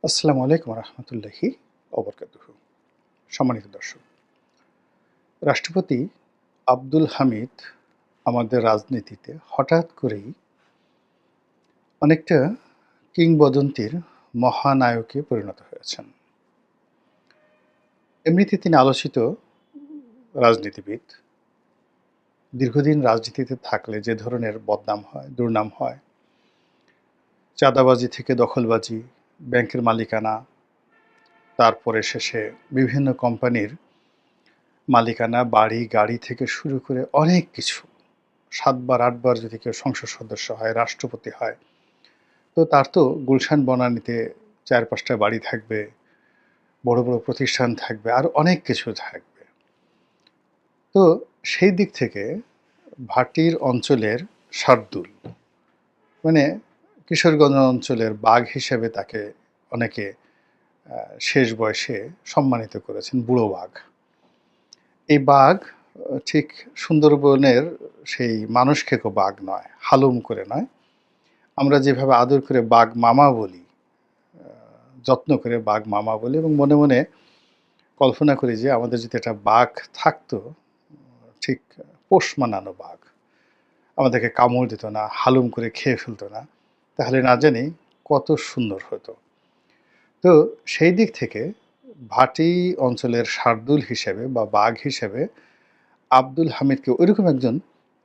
আসসালামু আলাইকুম রহমতুল্লাহি অবরকাতুহু। সম্মানিত দর্শক, রাষ্ট্রপতি আব্দুল হামিদ আমাদের রাজনীতিতে হঠাৎ করেই অনেকটা কিংবদন্তির মহানায়কে পরিণত হয়েছেন। এমনিতে তিনি আলোচিত রাজনীতিবিদ। দীর্ঘদিন রাজনীতিতে থাকলে যে ধরনের বদনাম হয়, দুর্নাম হয়, চাঁদাবাজি থেকে দখলবাজি, ব্যাংকের মালিকানা, তারপরে শেষে বিভিন্ন কোম্পানির মালিকানা, বাড়ি, গাড়ি থেকে শুরু করে অনেক কিছু। ৭ বার ৮ বার যদি কেউ সংসদ সদস্য হয়, রাষ্ট্রপতি হয়, তো তার তো গুলশান বনানীতে ৪-৫ টা বাড়ি থাকবে, বড়, বড় প্রতিষ্ঠান থাকবে, আরো অনেক কিছু থাকবে। তো সেই দিক থেকে ভাটির অঞ্চলের শার্দুল, মানে কিশোরগঞ্জ অঞ্চলের বাঘ হিসেবে তাকে অনেকে শেষ বয়সে সম্মানিত করেছেন, বুড়ো বাঘ। এই বাঘ ঠিক সুন্দরবনের সেই মানুষ খেকো বাঘ নয়, হালুম করে নয়। আমরা যেভাবে আদর করে বাঘ মামা বলি, যত্ন করে বাঘ মামা বলি এবং মনে মনে কল্পনা করি যে আমাদের যদি একটা বাঘ থাকতো, ঠিক পোষ মানানো বাঘ, আমাদেরকে কামড় দিত না, হালুম করে খেয়ে ফেলতো না, তাহলে না জানি কত সুন্দর হতো। তো সেই দিক থেকে ভাটি অঞ্চলের শার্দুল হিসেবে বা বাঘ হিসেবে আব্দুল হামিদকে ওইরকম একজন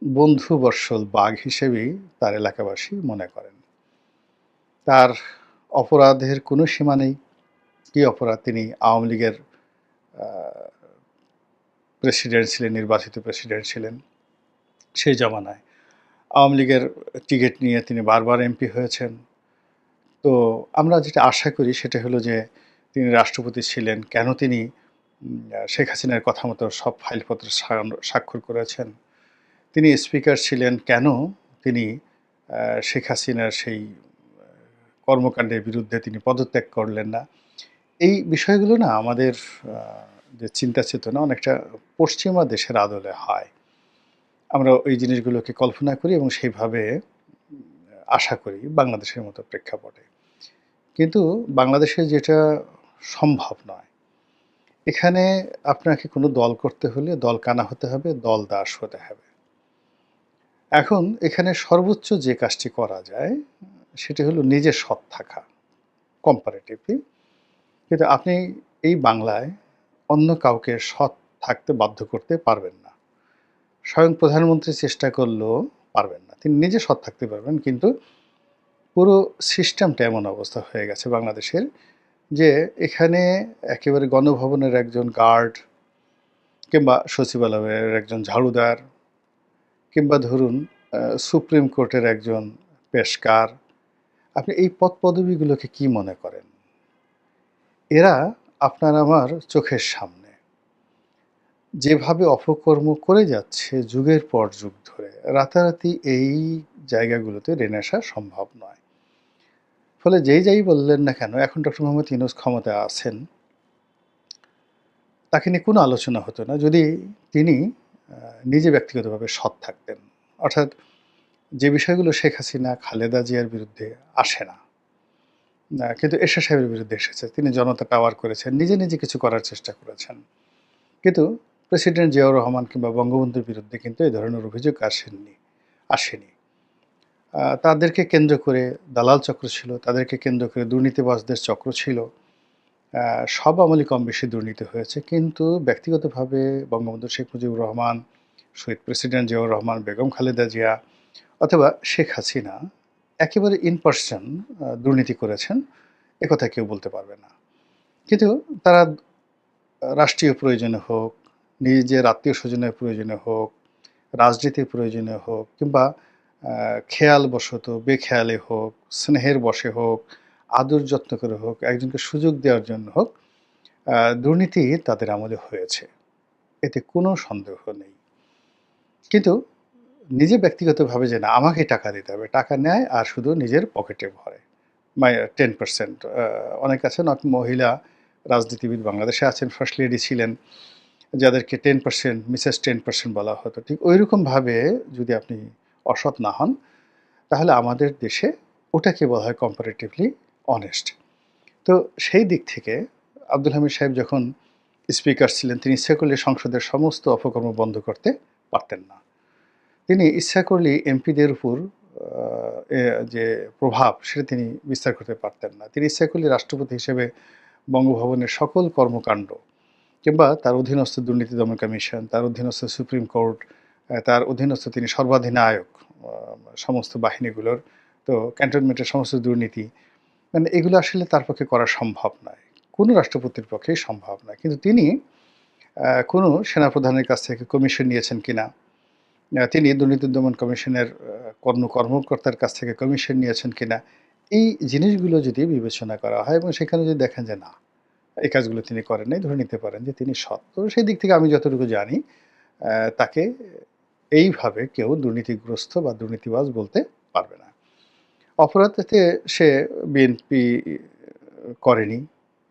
বন্ধুবৎসল বাঘ হিসেবেই তার এলাকাবাসী মনে করেন। তার অপরাধের কোনো সীমা নেই। কী অপরাধ? তিনি আওয়ামী লীগের প্রেসিডেন্ট ছিলেন, নির্বাচিত প্রেসিডেন্ট ছিলেন। সেই জমানায় আওয়ামী লীগের টিকিট নিয়ে তিনি বারবার এমপি হয়েছেন। তো আমরা যেটা আশা করি সেটা হলো যে তিনি রাষ্ট্রপতি ছিলেন, কেন তিনি শেখ হাসিনার কথা মতো সব ফাইলপত্র স্বাক্ষর করেছেন। তিনি স্পিকার ছিলেন, কেন তিনি শেখ হাসিনার সেই কর্মকাণ্ডের বিরুদ্ধে তিনি পদত্যাগ করলেন না। এই বিষয়গুলো না আমাদের যে চিন্তা চেতনা অনেকটা পশ্চিমা দেশের আদলে হয়। আমরা ওই জিনিসগুলোকে কল্পনা করি এবং সেইভাবে আশা করি বাংলাদেশের মতো প্রেক্ষাপটে। কিন্তু বাংলাদেশে যেটা সম্ভব নয়। এখানে আপনাকে কোনো দল করতে হলে দলকানা হতে হবে, দলদাস হতে হবে। এখন এখানে সর্বোচ্চ যে কাজটি করা যায় সেটি হলো নিজে সৎ থাকা, কম্পারেটিভলি। কিন্তু আপনি এই বাংলায় অন্য কাউকে সৎ থাকতে বাধ্য করতে পারবেন না। স্বয়ং প্রধানমন্ত্রী চেষ্টা করলেও পারবেন না। তিনি নিজে সৎ থাকতে পারবেন, কিন্তু পুরো সিস্টেমটা এমন অবস্থা হয়ে গেছে বাংলাদেশের যে এখানে একেবারে গণভবনের একজন গার্ড কিংবা সচিবালয়ের একজন ঝাড়ুদার কিংবা ধরুন সুপ্রিম কোর্টের একজন পেশকার, আপনি এই পদ পদবীগুলোকে কি মনে করেন? এরা আপনার আমার চোখের সামনে যেভাবে অপকর্ম করে যাচ্ছে যুগের পর যুগ ধরে, রাতারাতি এই জায়গাগুলোতে নেমে আসা সম্ভব নয়। ফলে যেই যাই বললেন না কেন, এখন ডক্টর মোহাম্মদ ইউনূস ক্ষমতায় আছেন, তাকে নিয়ে কোনো আলোচনা হতো না যদি তিনি নিজে ব্যক্তিগতভাবে সৎ থাকতেন। অর্থাৎ যে বিষয়গুলো শেখ হাসিনা, খালেদা জিয়ার বিরুদ্ধে আসে না, কিন্তু এরশাদ সাহেবের বিরুদ্ধে এসেছে। তিনি জনতা টাওয়ার করেছেন, নিজে নিজে কিছু করার চেষ্টা করেছেন। কিন্তু প্রেসিডেন্ট জিয়াউর রহমান কিংবা বঙ্গবন্ধুর বিরুদ্ধে কিন্তু এই ধরনের অভিযোগ আসেনি। তাদেরকে কেন্দ্র করে দালাল চক্র ছিল, তাদেরকে কেন্দ্র করে দুর্নীতিবাজদের চক্র ছিল। সব আমলই কম বেশি দুর্নীতি হয়েছে, কিন্তু ব্যক্তিগতভাবে বঙ্গবন্ধু শেখ মুজিবুর রহমান, শহীদ প্রেসিডেন্ট জিয়াউর রহমান, বেগম খালেদা জিয়া অথবা শেখ হাসিনা একেবারে ইন পার্সন দুর্নীতি করেছেন, একথা কেউ বলতে পারবে না। কিন্তু তারা রাষ্ট্রীয় প্রয়োজনে হোক, নিজের আত্মীয় স্বজনের প্রয়োজনে হোক, রাজনীতির প্রয়োজনে হোক কিংবা খেয়ালবশত বেখেয়ালে হোক, স্নেহের বশে হোক, আদর যত্ন করে হোক, একজনকে সুযোগ দেওয়ার জন্য হোক, দুর্নীতি তাদের আমলে হয়েছে, এতে কোনো সন্দেহ নেই। কিন্তু নিজে ব্যক্তিগতভাবে যে না আমাকে টাকা দিতে হবে, টাকা নেয় আর শুধু নিজের পকেটে ভরে। 10%, অনেক আছেন, মহিলা রাজনীতিবিদ বাংলাদেশে আছেন, ফার্স্ট লেডি ছিলেন, যাদেরকে 10%, মিসেস 10% বলা হতো। ঠিক ওইরকমভাবে যদি আপনি অসৎ না হন, তাহলে আমাদের দেশে ওটাকে বলা হয় কম্পারেটিভলি অনেস্ট। তো সেই দিক থেকে আব্দুল হামিদ সাহেব যখন স্পিকার ছিলেন, তিনি ইচ্ছা করলে সংসদের সমস্ত অপকর্ম বন্ধ করতে পারতেন না। তিনি ইচ্ছা করলেই এমপিদের উপর আ এ যে প্রভাব সেটা তিনি বিস্তার করতে পারতেন না। তিনি ইচ্ছা করলে রাষ্ট্রপতি হিসেবে বঙ্গভবনের সকল কর্মকাণ্ড কিংবা তার অধীনস্থ দুর্নীতি দমন কমিশন, তার অধীনস্থ সুপ্রিম কোর্ট, তার অধীনস্থ তিনি সর্বাধিনায়ক আ সমস্ত বাহিনীগুলোর। তো ক্যান্টনমেন্টের সমস্ত দুর্নীতি মানে এগুলো আসলে তার পক্ষে করা সম্ভব নয়। কোনো রাষ্ট্রপতির পক্ষেই সম্ভব নয়। কিন্তু তিনি কোনো সেনাপ্রধানের কাছ থেকে কমিশন নিয়েছেন কিনা, তিনি দুর্নীতি দমন কমিশনের কর্মকর্তার কাছ থেকে কমিশন নিয়েছেন কিনা, এই জিনিসগুলো যদি বিবেচনা করা হয় এবং সেখানে যদি দেখেন যে না, এই কাজগুলো তিনি করেন নাই, ধরে নিতে পারেন যে তিনি সৎ। তো সেই দিক থেকে আমি যতটুকু জানি তাকে এইভাবে কেউ দুর্নীতিগ্রস্ত বা দুর্নীতিবাজ বলতে পারবে না। অপরাধেতে সে বিএনপি করেনি,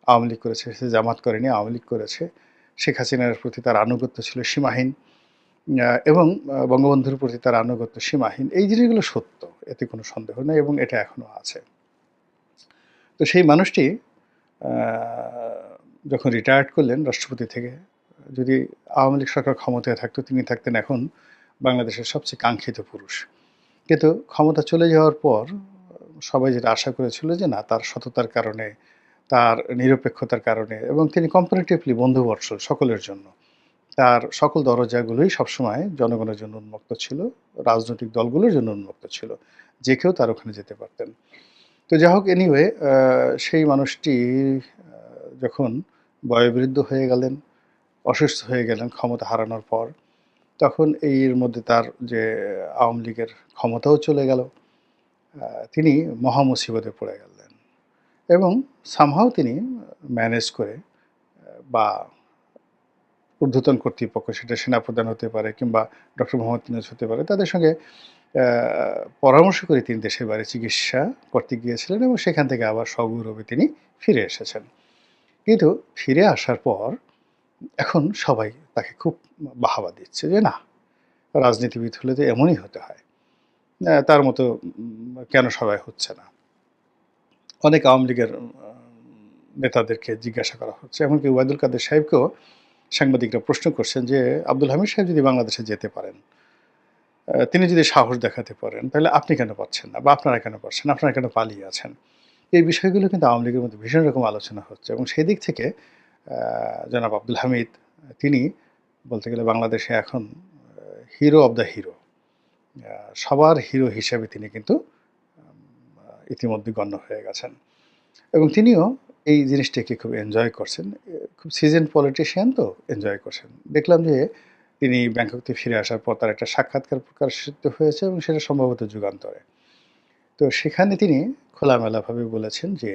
আওয়ামী লীগ করেছে, সে জামাত করেনি, আওয়ামী লীগ করেছে। শেখ হাসিনার প্রতি তার আনুগত্য ছিল সীমাহীন এবং বঙ্গবন্ধুর প্রতি তার আনুগত্য সীমাহীন। এই জিনিসগুলো সত্য, এতে কোনো সন্দেহ নেই এবং এটা এখনো আছে। তো সেই মানুষটি আ যখন রিটায়ার্ড করলেন রাষ্ট্রপতি থেকে, যদি আওয়ামী লীগ সরকার ক্ষমতায় থাকতো, তিনি থাকতেন এখন বাংলাদেশের সবচেয়ে কাঙ্ক্ষিত পুরুষ। কিন্তু ক্ষমতা চলে যাওয়ার পর সবাই যেটা আশা করেছিল যে না, তার সততার কারণে, তার নিরপেক্ষতার কারণে এবং তিনি কম্পারেটিভলি বন্ধুবৎসল সকলের জন্য। তার সকল দরজাগুলোই সবসময় জনগণের জন্য উন্মুক্ত ছিল, রাজনৈতিক দলগুলোর জন্য উন্মুক্ত ছিল। যে কেউ তার ওখানে যেতে পারতেন। তো যাই হোক এনিওয়ে সেই মানুষটি যখন বয়োবৃদ্ধ হয়ে গেলেন, অসুস্থ হয়ে গেলেন ক্ষমতা হারানোর পর, তখন এর মধ্যে তার যে আওয়ামী লীগের ক্ষমতাও চলে গেল। তিনি মহা মুসিবতে পড়ে গেলেন এবং সামহাও তিনি ম্যানেজ করে বা ঊর্ধ্বতন কর্তৃপক্ষ, সেটা সেনাপ্রধান হতে পারে কিংবা ডক্টর মোহাম্মদ ইউনূস হতে পারে, তাদের সঙ্গে আ পরামর্শ করে তিনি দেশের বাইরে চিকিৎসা করতে গিয়েছিলেন এবং সেখান থেকে আবার সগৌরবে তিনি ফিরে এসেছেন। কিন্তু ফিরে আসার পর এখন সবাই তাকে খুব বাহবা দিচ্ছে যে, "না, রাজনীতিবিদ হলে তো এমনই হতে হয়। তার মতো কেন সবাই হচ্ছে না?" অনেক আওয়ামী লীগের নেতাদেরকে জিজ্ঞাসা করা হচ্ছে। এমনকি ওবায়দুল কাদের সাহেবকেও সাংবাদিকরা প্রশ্ন করছেন যে, "আব্দুল হামিদ সাহেব যদি বাংলাদেশে যেতে পারেন, তিনি যদি সাহস দেখাতে পারেন, তাহলে আপনি কেন পারছেন না? বা আপনারা কেন পারছেন? আপনারা কেন পালিয়ে আছেন?" এই বিষয়গুলো কিন্তু আওয়ামী লীগের মধ্যে ভীষণ রকম আলোচনা হচ্ছে এবং সেদিক থেকে আ জনাব আব্দুল হামিদ তিনি বলতে গেলে বাংলাদেশে এখন হিরো অব দ্য হিরো। আ সবার হিরো হিসেবে তিনি কিন্তু ইতিমধ্যে গণ্য হয়ে গেছেন। এবং তিনিও এই জিনিসটাকে খুব এনজয় করছেন। খুব সিজনড পলিটিশিয়ান তো এনজয় করছেন। দেখলাম যে তিনি ব্যাংকক থেকে ফিরে আসার পর তার একটা সাক্ষাৎকার প্রকাশিত হয়েছে এবং সেটা সম্ভবত যুগান্তরে। তো সেখানে তিনি খোলামেলাভাবে বলেছেন যে,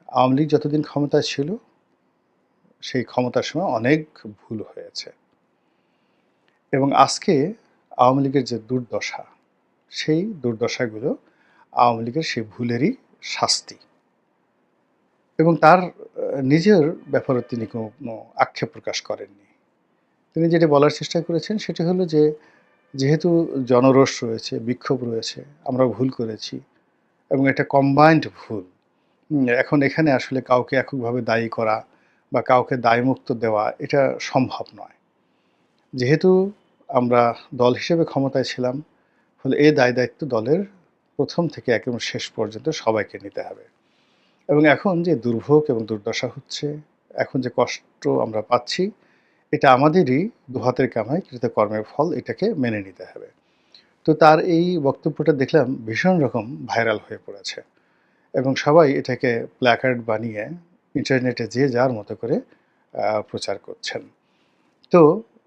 আওয়ামী লীগ যতদিন ক্ষমতায় ছিল, সেই ক্ষমতার সময় অনেক ভুল হয়েছে। এবং আজকে আওয়ামী লীগের যে দুর্দশা, সেই দুর্দশাগুলো আওয়ামী লীগের সেই ভুলেরই শাস্তি। এবং তার নিজের ব্যাপারে তিনি কোনো আক্ষেপ প্রকাশ করেননি। তিনি যেটা বলার চেষ্টা করেছেন সেটি হলো যে, যেহেতু জনরোষ রয়েছে, বিক্ষোভ রয়েছে, আমরা ভুল করেছি এবং এটা কম্বাইন্ড ভুল। এখন এখানে আসলে কাউকে এককভাবে দায়ী করা বা কাউকে দায়মুক্ত দেওয়া এটা সম্ভব নয়। যেহেতু আমরা দল হিসেবে ক্ষমতায় ছিলাম, ফলে এই দায়-দায়িত্ব দলের ১ম থেকে একেবারে শেষ পর্যন্ত সবাইকে নিতে হবে। এবং এখন যে দুর্ভোগ এবং দুর্দশা হচ্ছে, এখন যে কষ্ট আমরা পাচ্ছি, এটা আমাদেরই দুহাতের কামাই কৃতকর্মের ফল, এটাকে মেনে নিতে হবে। তো তার এই বক্তব্যটা দেখলাম ভীষণ রকম ভাইরাল হয়ে পড়েছে এবং সবাই এটাকে প্ল্যাকার্ড বানিয়ে ইন্টারনেটে যে যার মতো করে প্রচার করছেন। তো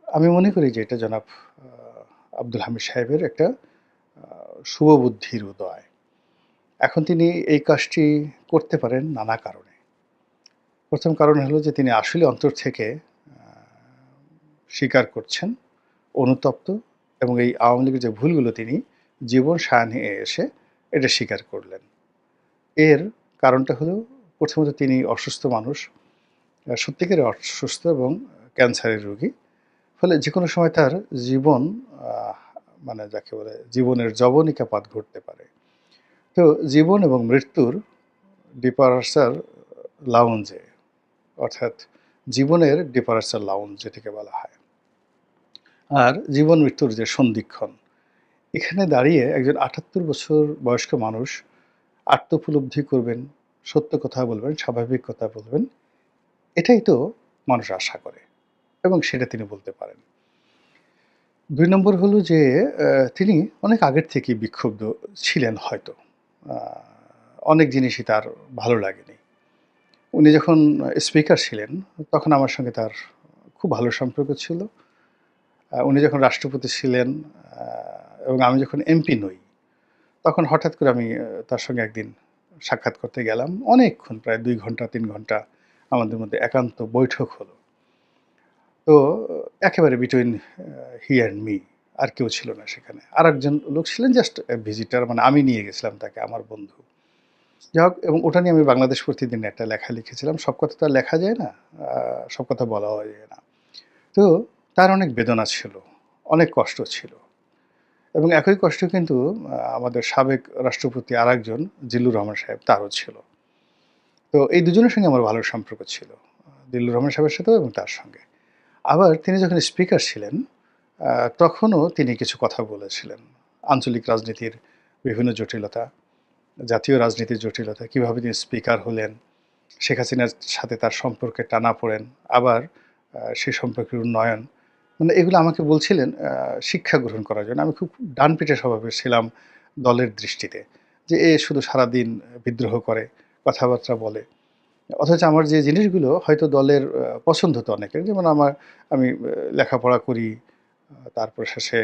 আমি মনে করি যে এটা জনাব আ আব্দুল হামিদ সাহেবের একটা শুভবুদ্ধির উদয়। এখন তিনি এই কাজটি করতে পারেন নানা কারণে। ১ম কারণ হলো যে তিনি আসলে অন্তর থেকে আ স্বীকার করছেন, অনুতপ্ত এবং এই আওয়ামী লীগের যে ভুলগুলো তিনি জীবন সায়াহ্নে এসে এটা স্বীকার করলেন। এর কারণটা হলো প্রথমত তিনি অসুস্থ মানুষ, সত্যিকারের অসুস্থ এবং ক্যান্সারের রোগী। ফলে যেকোনো সময় তার জীবন আ মানে যাকে বলে জীবনের যবনিকাপাত ঘটতে পারে। তো জীবন এবং মৃত্যুর ডিপার্চার লাউঞ্জে, অর্থাৎ জীবনের ডিপারেচার লাউঞ্জ যেটাকে বলা হয়, আর জীবন মৃত্যুর যে সন্ধিক্ষণ, এখানে দাঁড়িয়ে একজন ৭৮ বছর বয়স্ক মানুষ আত্মোপলব্ধি করবেন, সত্য কথা বলবেন, স্বাভাবিক কথা বলবেন, এটাই তো মানুষ আশা করে এবং সেটা তিনি বলতে পারেন। ২ নম্বর হলো যে তিনি অনেক আগের থেকেই বিক্ষুব্ধ ছিলেন হয়তো। আ অনেক জিনিসই তার ভালো লাগেনি। উনি যখন স্পিকার ছিলেন, তখন আমার সঙ্গে তার খুব ভালো সম্পর্ক ছিল। উনি যখন রাষ্ট্রপতি ছিলেন আ এবং আমি যখন এমপি নই, তখন হঠাৎ করে আমি তার সঙ্গে একদিন সাক্ষাৎ করতে গেলাম। অনেকক্ষণ প্রায় ২ ঘন্টা ৩ ঘন্টা আমাদের মধ্যে একান্ত বৈঠক হলো। তো একেবারে বিটুইন হি অ্যান্ড মি, আর কেউ ছিল না সেখানে। আরেকজন লোক ছিলেন, জাস্ট ভিজিটর, মানে আমি নিয়ে গেছিলাম তাকে, আমার বন্ধু। যাই হোক, এবং ওটা নিয়ে আমি বাংলাদেশ প্রতিদিন একটা লেখা লিখেছিলাম। সব কথা তো আর লেখা যায় না, আ সব কথা বলাও যায় না। তো তার অনেক বেদনা ছিল, অনেক কষ্ট ছিল, এবং একই কষ্ট কিন্তু আমাদের সাবেক রাষ্ট্রপতি আরেকজন জিল্লুর রহমান সাহেব, তারও ছিল। তো এই দুজনের সঙ্গে আমার ভালো সম্পর্ক ছিল। জিল্লুর রহমান সাহেবের সাথেও এবং তার সঙ্গে। আবার তিনি যখন স্পিকার ছিলেন, আ তখনও তিনি কিছু কথা বলেছিলেন। আঞ্চলিক রাজনীতির বিভিন্ন জটিলতা, জাতীয় রাজনীতির জটিলতা, কিভাবে তিনি স্পিকার হলেন, শেখ হাসিনার সাথে তার সম্পর্কের টানাপোড়েন, আবার সেই সম্পর্কের উন্নয়ন। মানে এগুলো আমাকে বলছিলেন শিক্ষা গ্রহণ করার জন্য। আমি খুব ডানপিটে স্বভাবের ছিলাম দলের দৃষ্টিতে। যে এ শুধু সারাদিন বিদ্রোহ করে, কথাবার্তা বলে। অথচ আমার যে জিনিসগুলো হয়তো দলের পছন্দ হতো অনেকের। যেমন আমি লেখাপড়া করি, তারপর শেষে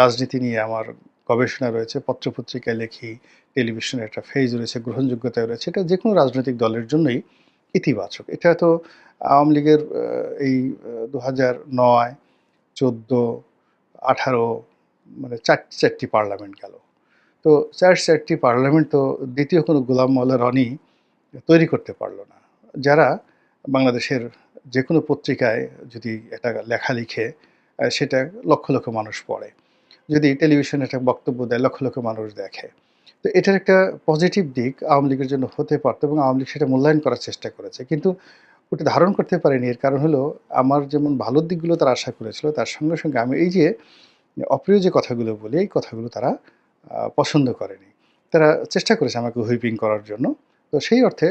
রাজনীতি নিয়ে আমার গবেষণা রয়েছে, পত্র-পত্রিকায় লেখি, টেলিভিশনে একটা ফেজ রয়েছে, গ্রহণযোগ্যতাও রয়েছে। এটা যেকোনো রাজনৈতিক দলের জন্যই ইতিবাচক। এটা তো আওয়ামী লীগের এই ২০০৯, ১৪, ১৮, মানে ৪টি পার্লামেন্ট গেল। তো ৪টি পার্লামেন্ট তো দ্বিতীয় কোনো গোলাম মাওলা রনি তৈরি করতে পারল না। যারা বাংলাদেশের যেকোনো পত্রিকায় যদি একটা লেখা লিখে, সেটা লক্ষ, লক্ষ মানুষ পড়ে। যদি টেলিভিশনে একটা বক্তব্য দেয়, লক্ষ, লক্ষ মানুষ দেখে। তো এটার একটা পজিটিভ দিক আওয়ামী লীগের জন্য হতে পারত এবং আওয়ামী লীগ সেটা মূল্যায়ন করার চেষ্টা করেছে। কিন্তু ওটা ধারণ করতে পারেনি। এর কারণ হলো, আমার যেমন ভালোর দিকগুলো তারা আশা করেছিল, তার সঙ্গে, সঙ্গে আমি এই যে অপ্রিয় যে কথাগুলো বলি, এই কথাগুলো তারা পছন্দ করেনি। তারা চেষ্টা করেছে আমাকে হুইপিং করার জন্য। তো সেই অর্থে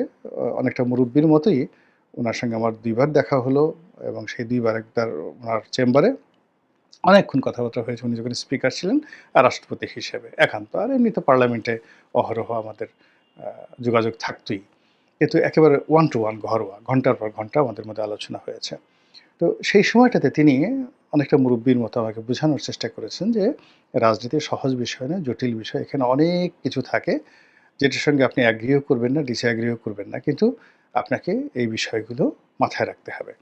অনেকটা মুরুব্বির মতোই উনার সঙ্গে আমার ২ বার দেখা হলো, এবং সেই ২ বার একবার উনার চেম্বারে অনেকক্ষণ কথাবার্তা হয়েছে, উনি যখন স্পিকার ছিলেন আর রাষ্ট্রপতি হিসেবে একান্ত। আর এমনি তো পার্লামেন্টে অহরহ আমাদের আ যোগাযোগ থাকতই। কিন্তু একেবারে ওয়ান টু ওয়ান, ঘরোয়া, ঘন্টার পর ঘন্টা আমাদের মধ্যে আলোচনা হয়েছে। তো সেই সময়টাতে তিনি অনেকটা মুরুব্বির মতো আমাকে বোঝানোর চেষ্টা করেছেন যে, রাজনীতি সহজ বিষয় না, জটিল বিষয়। এখানে অনেক কিছু থাকে, যেটার সঙ্গে আপনি এগ্রিও করবেন না, ডিসএগ্রিও করবেন না। কিন্তু আপনাকে এই বিষয়গুলো মাথায় রাখতে হবে।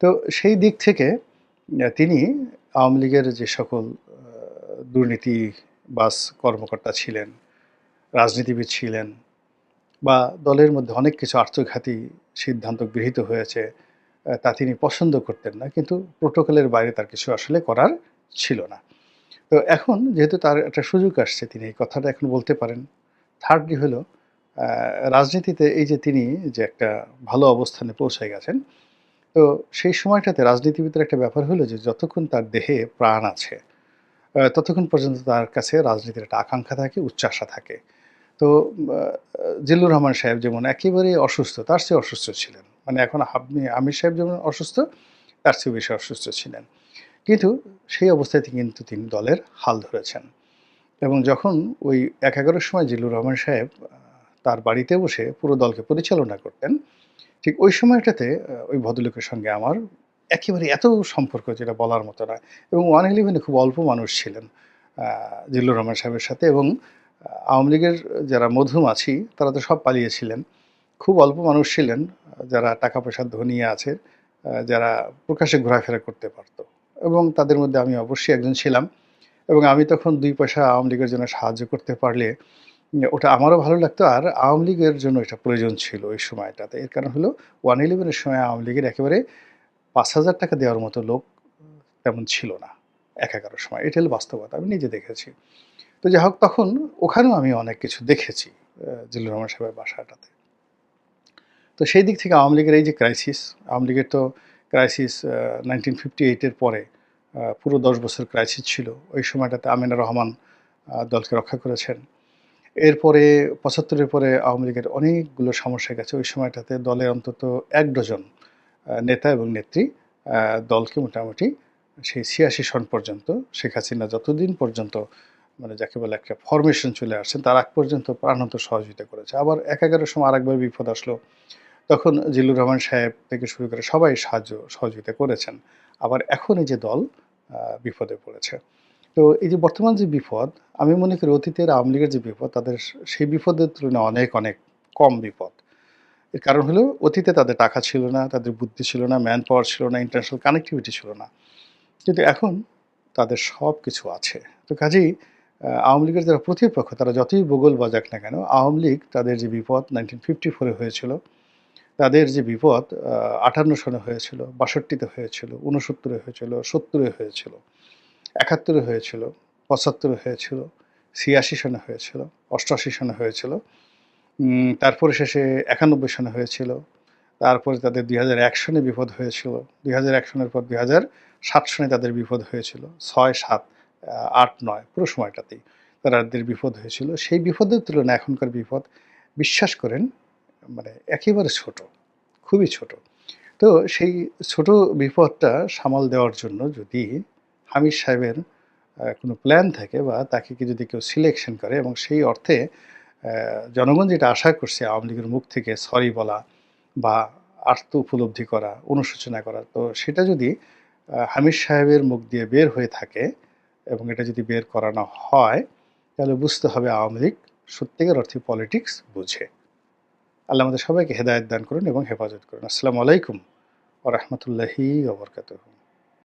তো সেই দিক থেকে তিনি আওয়ামী লীগের যে সকল দুর্নীতিবাজ কর্মকর্তা ছিলেন, রাজনীতিবিদ ছিলেন, বা দলের মধ্যে অনেক কিছু আত্মঘাতী সিদ্ধান্ত গৃহীত হয়েছে, তা তিনি পছন্দ করতেন না। কিন্তু প্রোটোকলের বাইরে তার কিছু আসলে করার ছিল না। তো এখন যেহেতু তার একটা সুযোগ আসছে, তিনি এই কথাটা এখন বলতে পারেন। থার্ডলি হলো, আ রাজনীতিতে এই যে তিনি যে একটা ভালো অবস্থানে পৌঁছে গেছেন, তো সেই সময়টাতে রাজনীতিবিদদের একটা ব্যাপার হলো যে যতক্ষণ তার দেহে প্রাণ আছে, ততক্ষণ পর্যন্ত তার কাছে রাজনীতির একটা আকাঙ্ক্ষা থাকে, উচ্চাশা থাকে। তো আ জিল্লুর রহমান সাহেব যেমন একেবারে অসুস্থ, তার চেয়ে অসুস্থ ছিলেন। মানে এখন আপনি আমির সাহেব যেমন অসুস্থ, তার চেয়েও বেশি অসুস্থ ছিলেন। কিন্তু সেই অবস্থায় কিন্তু তিনি দলের হাল ধরেছেন। এবং যখন ওই ১-১১ র সময় জিল্লুর রহমান সাহেব তার বাড়িতে বসে পুরো দলকে পরিচালনা করতেন, ঠিক ওই সময়টাতে ওই ভদ্রলোকের সঙ্গে আমার একেবারে এত সম্পর্ক, যেটা বলার মতো না। এবং 111 এ খুব অল্প মানুষ ছিলেন আ জিল্লুর রহমান সাহেবের সাথে, এবং আওয়ামী লীগের যারা মধুমাছি তারা তো সব পালিয়েছিলেন। খুব অল্প মানুষ ছিলেন যারা টাকা-পয়সার ধনী আছে, যারা প্রকাশ্যে ঘোরাফেরা করতে পারত। এবং তাদের মধ্যে আমি অবশ্যই একজন ছিলাম। এবং আমি তখন ২ পয়সা আওয়ামী লীগের জন্য সাহায্য করতে পারলে ওটা আমারও ভালো লাগতো, আর আওয়ামী লীগের জন্য এটা প্রয়োজন ছিল ওই সময়টাতে। এর কারণ হলো 111 এর সময় আওয়ামী লীগের একেবারে ৳৫,০০০ দেওয়ার মতো লোক তেমন ছিল না ১-১১ র সময়। এটা হলো বাস্তবতা। আমি নিজে দেখেছি। তো যাই হোক, তখন ওখানেও আমি অনেক কিছু দেখেছি জিল্লুর রহমান সাহেবের বাসাটাতে। তো সেই দিক থেকে আওয়ামী লীগের এই যে ক্রাইসিস, আওয়ামী লীগের তো ক্রাইসিস 1958 এর পরে পুরো 10 বছর ক্রাইসিস ছিল। ওই সময়টাতে আমিনুর রহমান দলকে রক্ষা করেছেন। এরপরে ৭৫ এর পরে আওয়ামী লীগের অনেকগুলো সমস্যা গেছে। ওই সময়টাতে দলে অন্তত ১ ডজন নেতা এবং নেত্রী দলকে মোটামুটি সেই ৮৬ সন পর্যন্ত শেখ হাসিনা যতদিন পর্যন্ত মানে যাকে বলে একটা ফরমেশন চলে আসছেন তার আগ পর্যন্ত প্রাণান্ত সহযোগিতা করেছে। আবার ১/১১ সময় আরেকবার বিপদ আসলো। তখন জিল্লুর রহমান সাহেব থেকে শুরু করে সবাই সহযোগিতা করেছেন। আবার এখন এই যে দল বিপদে পড়েছে। তো এই যে বর্তমান যে বিপদ, আমি মনে করি অতীতের আওয়ামী লীগের যে বিপদ তাদের সেই বিপদের তুলনায় অনেক, অনেক কম বিপদ। এর কারণ হলো অতীতে তাদের টাকা ছিল না, তাদের বুদ্ধি ছিল না, ম্যান পাওয়ার ছিল না, ইন্টারন্যাশনাল কানেক্টিভিটি ছিল না। কিন্তু এখন তাদের সবকিছু আছে। তো কাজেই আওয়ামী লীগের যারা প্রতিপক্ষ তারা যতই বগল বাজাক না কেন, আওয়ামী লীগ তাদের যে বিপদ 1954 এ হয়েছিল, তাদের যে বিপদ ৫৮ সনে হয়েছিল, ৬২ তে হয়েছিল, ৬৯ এ হয়েছিল, ৭০ এ হয়েছিল, ৭১ এ হয়েছিল, ৭৫ এ হয়েছিল, ৮৬ সনে হয়েছিল, ৮৮ সনে হয়েছিল। তারপরে শেষে ৯১ সনে হয়েছিল। তারপরে তাদের ২০০১ সনে বিপদ হয়েছিল। ২০০১ সনের পর ২০০৭ সনে তাদের বিপদ হয়েছিল। ৬, ৭, ৮, ৯ পুরো সময়টাতেই তাদের বিপদ হয়েছিল। সেই বিপদের তুলনায় এখনকার বিপদ বিশ্বাস করেন মানে একেবারে ছোট, খুবই ছোট। তো সেই ছোট বিপদটা সামাল দেওয়ার জন্য যদি হামিদ সাহেবের কোনো প্ল্যান থাকে বা তাকে যদি কেউ সিলেকশন করে এবং সেই অর্থে জনগণ যেটা আশা করছে আওয়ামী লীগের মুখ থেকে সরি বলা বা আত্ম উপলব্ধি করা, অনুশোচনা করা, তো সেটা যদি হামিদ সাহেবের মুখ দিয়ে বের হয়ে থাকে এবং এটা যদি বের করানো হয়, তাহলে বুঝতে হবে আওয়ামী লীগ সত্যিকার অর্থে পলিটিক্স বুঝে। আল্লাহ আমাদের সবাইকে হেদায়েত দান করুন এবং হেফাজত করুন। আসসালামু আলাইকুম ওয়া রাহমাতুল্লাহি ওয়া বারাকাতুহু।